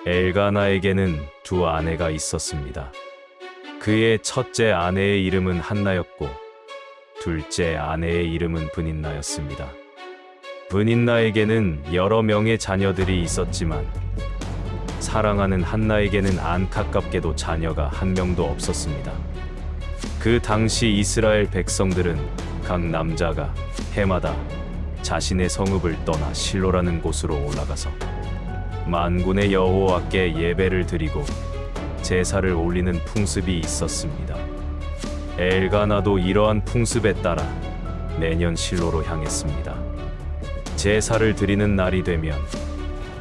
엘가나에게는 두 아내가 있었습니다. 그의 첫째 아내의 이름은 한나였고 둘째 아내의 이름은 브닌나였습니다. 브닌나에게는 여러 명의 자녀들이 있었지만 사랑하는 한나에게는 안타깝게도 자녀가 한 명도 없었습니다. 그 당시 이스라엘 백성들은 각 남자가 해마다 자신의 성읍을 떠나 실로라는 곳으로 올라가서 만군의 여호와께 예배를 드리고 제사를 올리는 풍습이 있었습니다. 엘가나도 이러한 풍습에 따라 매년 실로로 향했습니다. 제사를 드리는 날이 되면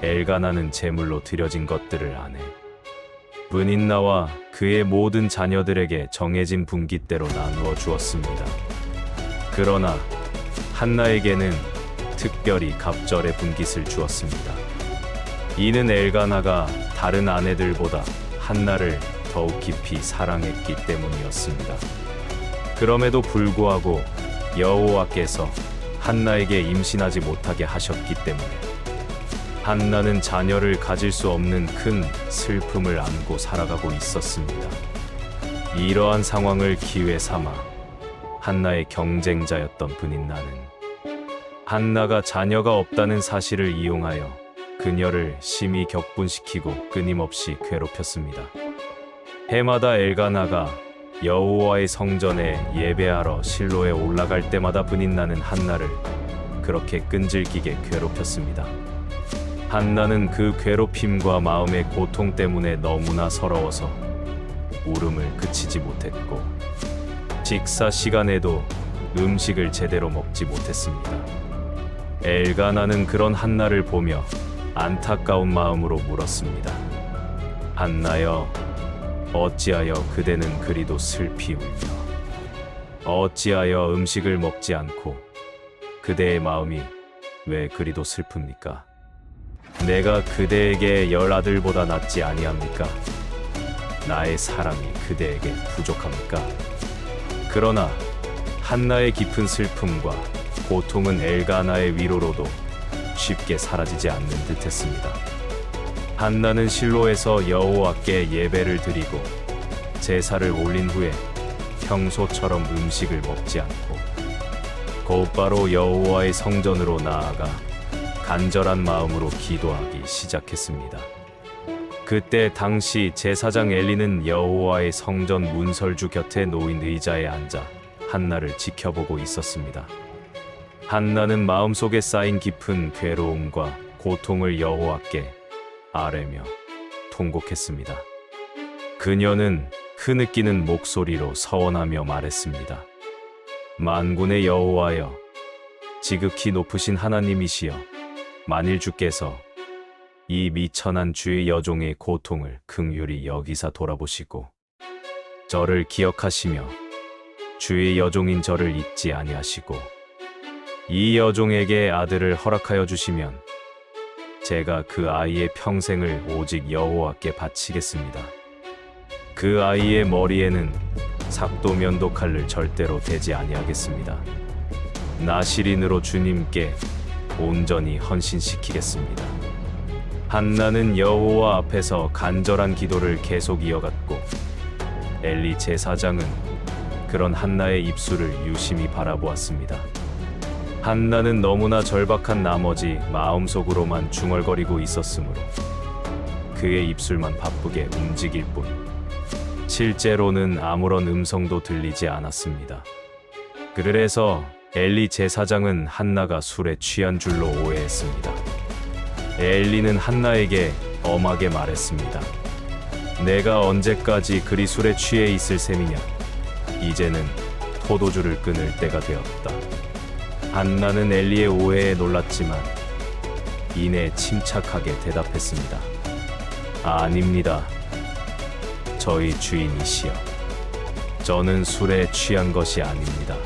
엘가나는 제물로 드려진 것들을 아내 브닌나와 그의 모든 자녀들에게 정해진 분깃대로 나누어 주었습니다. 그러나 한나에게는 특별히 갑절의 분깃을 주었습니다. 이는 엘가나가 다른 아내들보다 한나를 더욱 깊이 사랑했기 때문이었습니다. 그럼에도 불구하고 여호와께서 한나에게 임신하지 못하게 하셨기 때문에 한나는 자녀를 가질 수 없는 큰 슬픔을 안고 살아가고 있었습니다. 이러한 상황을 기회 삼아 한나의 경쟁자였던 브닌나는 한나가 자녀가 없다는 사실을 이용하여 그녀를 심히 격분시키고 끊임없이 괴롭혔습니다. 해마다 엘가나가 여호와의 성전에 예배하러 실로에 올라갈 때마다 브닌나는 한나를 그렇게 끈질기게 괴롭혔습니다. 한나는 그 괴롭힘과 마음의 고통 때문에 너무나 서러워서 울음을 그치지 못했고 식사 시간에도 음식을 제대로 먹지 못했습니다. 엘가나는 그런 한나를 보며 안타까운 마음으로 물었습니다. 한나여, 어찌하여 그대는 그리도 슬피 울며 어찌하여 음식을 먹지 않고 그대의 마음이 왜 그리도 슬픕니까? 내가 그대에게 10아들보다 낫지 아니합니까? 나의 사랑이 그대에게 부족합니까? 그러나 한나의 깊은 슬픔과 고통은 엘가나의 위로로도 쉽게 사라지지 않는 듯했습니다. 한나는 실로에서 여호와께 예배를 드리고 제사를 올린 후에 평소처럼 음식을 먹지 않고 곧바로 여호와의 성전으로 나아가 간절한 마음으로 기도하기 시작했습니다. 그때 당시 제사장 엘리는 여호와의 성전 문설주 곁에 놓인 의자에 앉아 한나를 지켜보고 있었습니다. 한나는 마음속에 쌓인 깊은 괴로움과 고통을 여호와께 아뢰며 통곡했습니다. 그녀는 흐느끼는 목소리로 서원하며 말했습니다. 만군의 여호와여, 지극히 높으신 하나님이시여, 만일 주께서 이 미천한 주의 여종의 고통을 긍휼히 여기사 돌아보시고 저를 기억하시며 주의 여종인 저를 잊지 아니하시고 이 여종에게 아들을 허락하여 주시면 제가 그 아이의 평생을 오직 여호와께 바치겠습니다. 그 아이의 머리에는 삭도 면도 칼을 절대로 대지 아니하겠습니다. 나시린으로 주님께 온전히 헌신시키겠습니다. 한나는 여호와 앞에서 간절한 기도를 계속 이어갔고 엘리 제사장은 그런 한나의 입술을 유심히 바라보았습니다. 한나는 너무나 절박한 나머지 마음속으로만 중얼거리고 있었으므로 그의 입술만 바쁘게 움직일 뿐 실제로는 아무런 음성도 들리지 않았습니다. 그래서 엘리 제사장은 한나가 술에 취한 줄로 오해했습니다. 엘리는 한나에게 엄하게 말했습니다. 내가 언제까지 그리 술에 취해 있을 셈이냐? 이제는 포도주를 끊을 때가 되었다. 한나는 엘리의 오해에 놀랐지만 이내 침착하게 대답했습니다. 아닙니다. 저희 주인이시여, 저는 술에 취한 것이 아닙니다.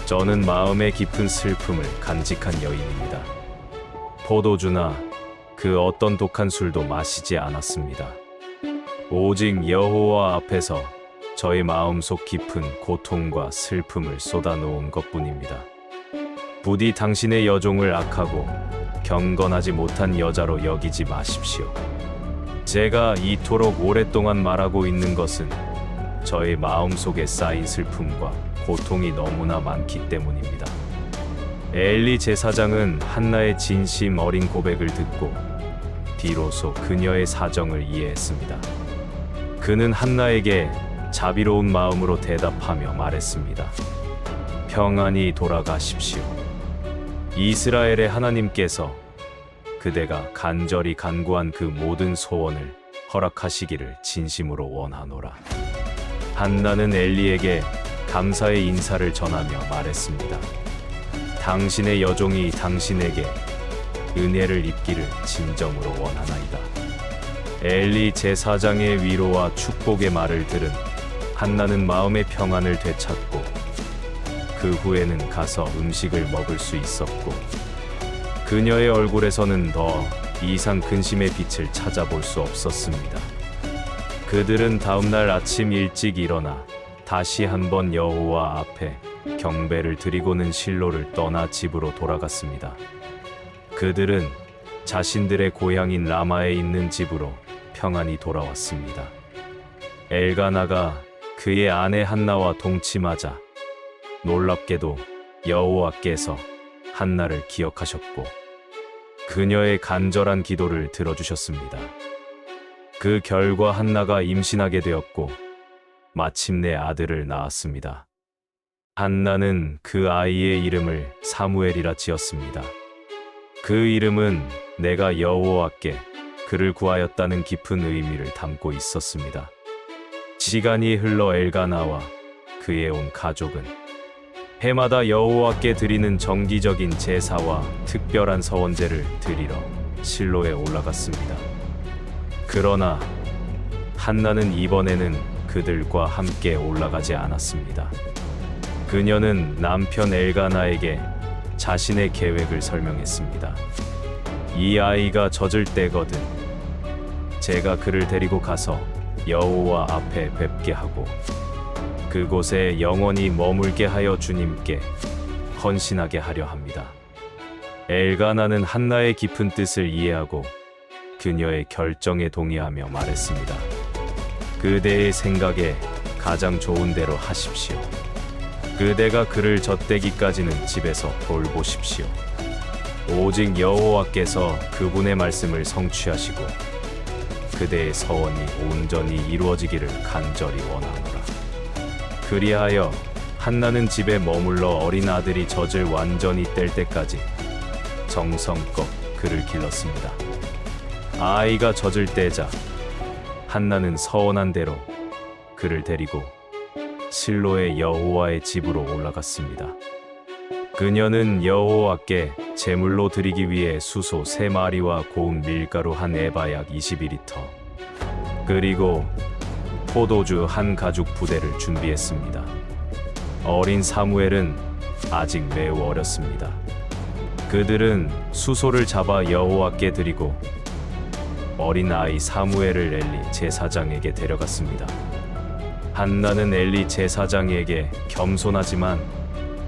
저는 마음의 깊은 슬픔을 간직한 여인입니다. 포도주나 그 어떤 독한 술도 마시지 않았습니다. 오직 여호와 앞에서 저의 마음속 깊은 고통과 슬픔을 쏟아놓은 것뿐입니다. 부디 당신의 여종을 악하고 경건하지 못한 여자로 여기지 마십시오. 제가 이토록 오랫동안 말하고 있는 것은 저의 마음속에 쌓인 슬픔과 고통이 너무나 많기 때문입니다. 엘리 제사장은 한나의 진심 어린 고백을 듣고 비로소 그녀의 사정을 이해했습니다. 그는 한나에게 자비로운 마음으로 대답하며 말했습니다. 평안히 돌아가십시오. 이스라엘의 하나님께서 그대가 간절히 간구한 그 모든 소원을 허락하시기를 진심으로 원하노라. 한나는 엘리에게 감사의 인사를 전하며 말했습니다. 당신의 여종이 당신에게 은혜를 입기를 진정으로 원하나이다. 엘리 제사장의 위로와 축복의 말을 들은 한나는 마음의 평안을 되찾고 그 후에는 가서 음식을 먹을 수 있었고 그녀의 얼굴에서는 더 이상 근심의 빛을 찾아볼 수 없었습니다. 그들은 다음날 아침 일찍 일어나 다시 한번 여호와 앞에 경배를 드리고는 실로를 떠나 집으로 돌아갔습니다. 그들은 자신들의 고향인 라마에 있는 집으로 평안히 돌아왔습니다. 엘가나가 그의 아내 한나와 동침하자 놀랍게도 여호와께서 한나를 기억하셨고 그녀의 간절한 기도를 들어주셨습니다. 그 결과 한나가 임신하게 되었고 마침내 아들을 낳았습니다. 한나는 그 아이의 이름을 사무엘이라 지었습니다. 그 이름은 내가 여호와께 그를 구하였다는 깊은 의미를 담고 있었습니다. 시간이 흘러 엘가나와 그의 온 가족은 해마다 여호와께 드리는 정기적인 제사와 특별한 서원제를 드리러 실로에 올라갔습니다. 그러나 한나는 이번에는 그들과 함께 올라가지 않았습니다. 그녀는 남편 엘가나에게 자신의 계획을 설명했습니다. 이 아이가 젖을 때거든 제가 그를 데리고 가서 여호와 앞에 뵙게 하고 그곳에 영원히 머물게 하여 주님께 헌신하게 하려 합니다. 엘가나는 한나의 깊은 뜻을 이해하고 그녀의 결정에 동의하며 말했습니다. 그대의 생각에 가장 좋은 대로 하십시오. 그대가 그를 젖대기까지는 집에서 돌보십시오. 오직 여호와께서 그분의 말씀을 성취하시고 그대의 서원이 온전히 이루어지기를 간절히 원하노라. 그리하여 한나는 집에 머물러 어린 아들이 젖을 완전히 뗄 때까지 정성껏 그를 길렀습니다. 아이가 젖을 떼자 한나는 서원한 대로 그를 데리고 실로의 여호와의 집으로 올라갔습니다. 그녀는 여호와께 제물로 드리기 위해 수소 3마리와 고운 밀가루 한 에바 약 22리터 그리고 포도주 한 가죽 부대를 준비했습니다. 어린 사무엘은 아직 매우 어렸습니다. 그들은 수소를 잡아 여호와께 드리고 어린 아이 사무엘을 엘리 제사장에게 데려갔습니다. 한나는 엘리 제사장에게 겸손하지만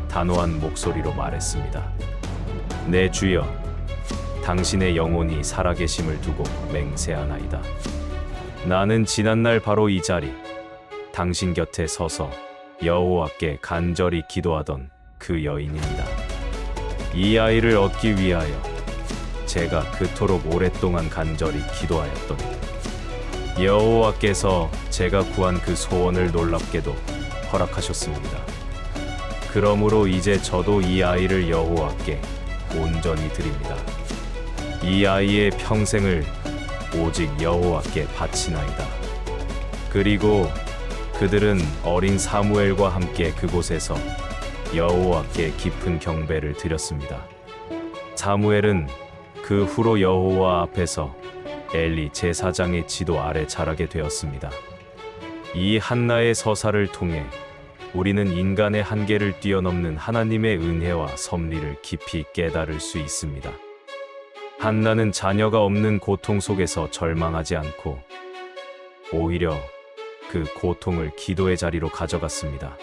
단호한 목소리로 말했습니다. 내 주여, 당신의 영혼이 살아계심을 두고 맹세하나이다. 나는 지난날 바로 이 자리, 당신 곁에 서서 여호와께 간절히 기도하던 그 여인입니다. 이 아이를 얻기 위하여 제가 그토록 오랫동안 간절히 기도하였더니 여호와께서 제가 구한 그 소원을 놀랍게도 허락하셨습니다. 그러므로 이제 저도 이 아이를 여호와께 온전히 드립니다. 이 아이의 평생을 오직 여호와께 바치나이다. 그리고 그들은 어린 사무엘과 함께 그곳에서 여호와께 깊은 경배를 드렸습니다. 사무엘은 그 후로 여호와 앞에서 엘리 제사장의 지도 아래 자라게 되었습니다. 이 한나의 서사를 통해 우리는 인간의 한계를 뛰어넘는 하나님의 은혜와 섭리를 깊이 깨달을 수 있습니다. 한나는 자녀가 없는 고통 속에서 절망하지 않고 오히려 그 고통을 기도의 자리로 가져갔습니다.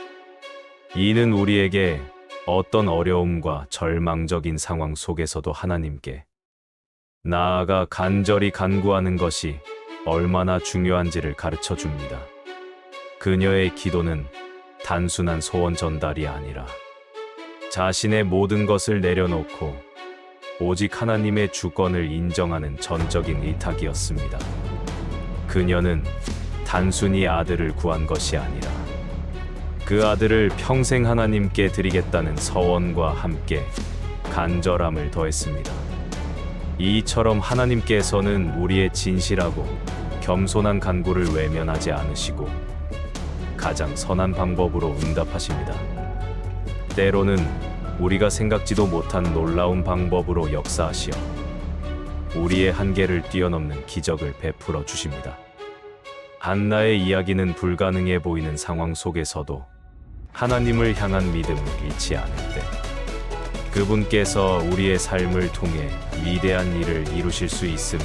이는 우리에게 어떤 어려움과 절망적인 상황 속에서도 하나님께 나아가 간절히 간구하는 것이 얼마나 중요한지를 가르쳐 줍니다. 그녀의 기도는 단순한 소원 전달이 아니라 자신의 모든 것을 내려놓고 오직 하나님의 주권을 인정하는 전적인 의탁이었습니다. 그녀는 단순히 아들을 구한 것이 아니라 그 아들을 평생 하나님께 드리겠다는 서원과 함께 간절함을 더했습니다. 이처럼 하나님께서는 우리의 진실하고 겸손한 간구를 외면하지 않으시고 가장 선한 방법으로 응답하십니다. 때로는 우리가 생각지도 못한 놀라운 방법으로 역사하시어 우리의 한계를 뛰어넘는 기적을 베풀어 주십니다. 한나의 이야기는 불가능해 보이는 상황 속에서도 하나님을 향한 믿음을 잃지 않을 때 그분께서 우리의 삶을 통해 위대한 일을 이루실 수 있음을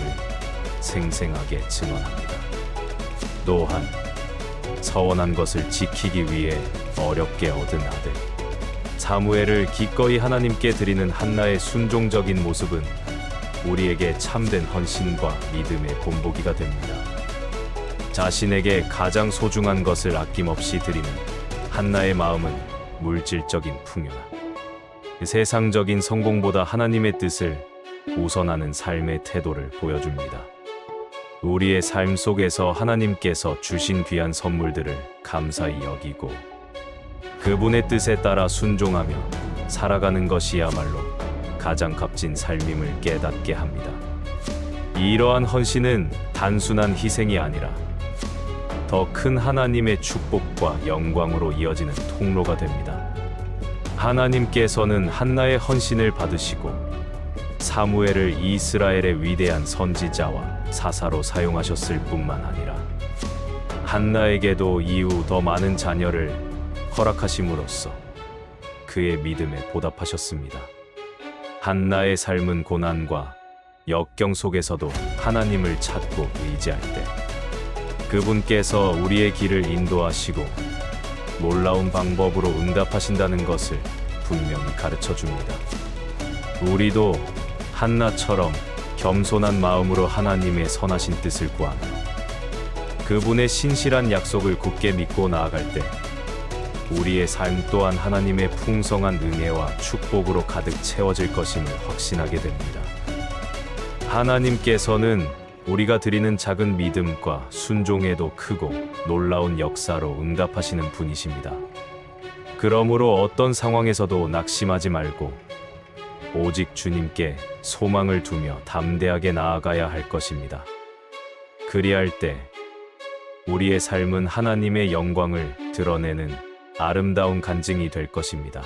생생하게 증언합니다. 또한 서원한 것을 지키기 위해 어렵게 얻은 아들 사무엘을 기꺼이 하나님께 드리는 한나의 순종적인 모습은 우리에게 참된 헌신과 믿음의 본보기가 됩니다. 자신에게 가장 소중한 것을 아낌없이 드리는 한나의 마음은 물질적인 풍요나 세상적인 성공보다 하나님의 뜻을 우선하는 삶의 태도를 보여줍니다. 우리의 삶 속에서 하나님께서 주신 귀한 선물들을 감사히 여기고 그분의 뜻에 따라 순종하며 살아가는 것이야말로 가장 값진 삶임을 깨닫게 합니다. 이러한 헌신은 단순한 희생이 아니라 더 큰 하나님의 축복과 영광으로 이어지는 통로가 됩니다. 하나님께서는 한나의 헌신을 받으시고 사무엘을 이스라엘의 위대한 선지자와 사사로 사용하셨을 뿐만 아니라 한나에게도 이후 더 많은 자녀를 허락하심으로써 그의 믿음에 보답하셨습니다. 한나의 삶은 고난과 역경 속에서도 하나님을 찾고 의지할 때 그분께서 우리의 길을 인도하시고 놀라운 방법으로 응답하신다는 것을 분명히 가르쳐 줍니다. 우리도 한나처럼 겸손한 마음으로 하나님의 선하신 뜻을 구하며 그분의 신실한 약속을 굳게 믿고 나아갈 때 우리의 삶 또한 하나님의 풍성한 은혜와 축복으로 가득 채워질 것임을 확신하게 됩니다. 하나님께서는 우리가 드리는 작은 믿음과 순종에도 크고 놀라운 역사로 응답하시는 분이십니다. 그러므로 어떤 상황에서도 낙심하지 말고 오직 주님께 소망을 두며 담대하게 나아가야 할 것입니다. 그리할 때 우리의 삶은 하나님의 영광을 드러내는 아름다운 간증이 될 것입니다.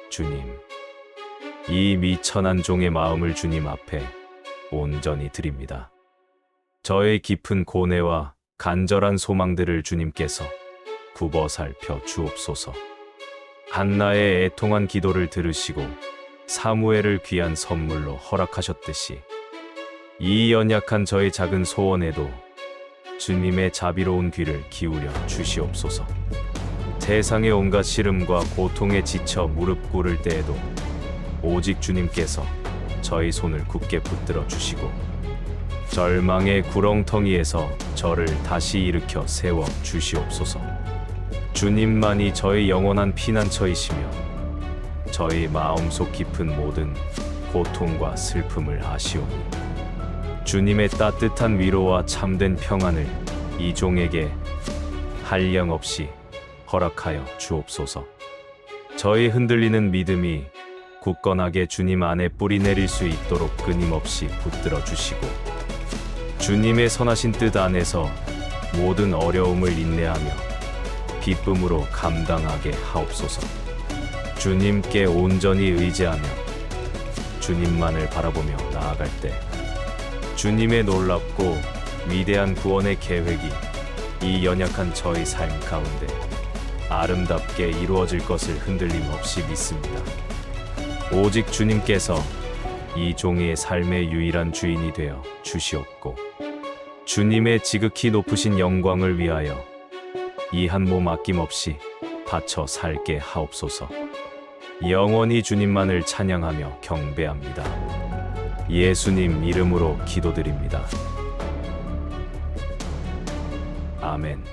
주님, 이 미천한 종의 마음을 주님 앞에 온전히 드립니다. 저의 깊은 고뇌와 간절한 소망들을 주님께서 굽어 살펴 주옵소서. 한나의 애통한 기도를 들으시고 사무엘을 귀한 선물로 허락하셨듯이 이 연약한 저의 작은 소원에도 주님의 자비로운 귀를 기울여 주시옵소서. 세상의 온갖 시름과 고통에 지쳐 무릎 꿇을 때에도 오직 주님께서 저희 손을 굳게 붙들어 주시고 절망의 구렁텅이에서 저를 다시 일으켜 세워 주시옵소서. 주님만이 저의 영원한 피난처이시며 저희 마음속 깊은 모든 고통과 슬픔을 아시오니 주님의 따뜻한 위로와 참된 평안을 이 종에게 한량없이 허락하여 주옵소서. 저희 흔들리는 믿음이 굳건하게 주님 안에 뿌리 내릴 수 있도록 끊임없이 붙들어 주시고 주님의 선하신 뜻 안에서 모든 어려움을 인내하며 기쁨으로 감당하게 하옵소서. 주님께 온전히 의지하며 주님만을 바라보며 나아갈 때 주님의 놀랍고 위대한 구원의 계획이 이 연약한 저의 삶 가운데 아름답게 이루어질 것을 흔들림 없이 믿습니다. 오직 주님께서 이 종의 삶의 유일한 주인이 되어 주시옵고 주님의 지극히 높으신 영광을 위하여 이 한 몸 아낌없이 바쳐 살게 하옵소서. 영원히 주님만을 찬양하며 경배합니다. 예수님 이름으로 기도드립니다. 아멘.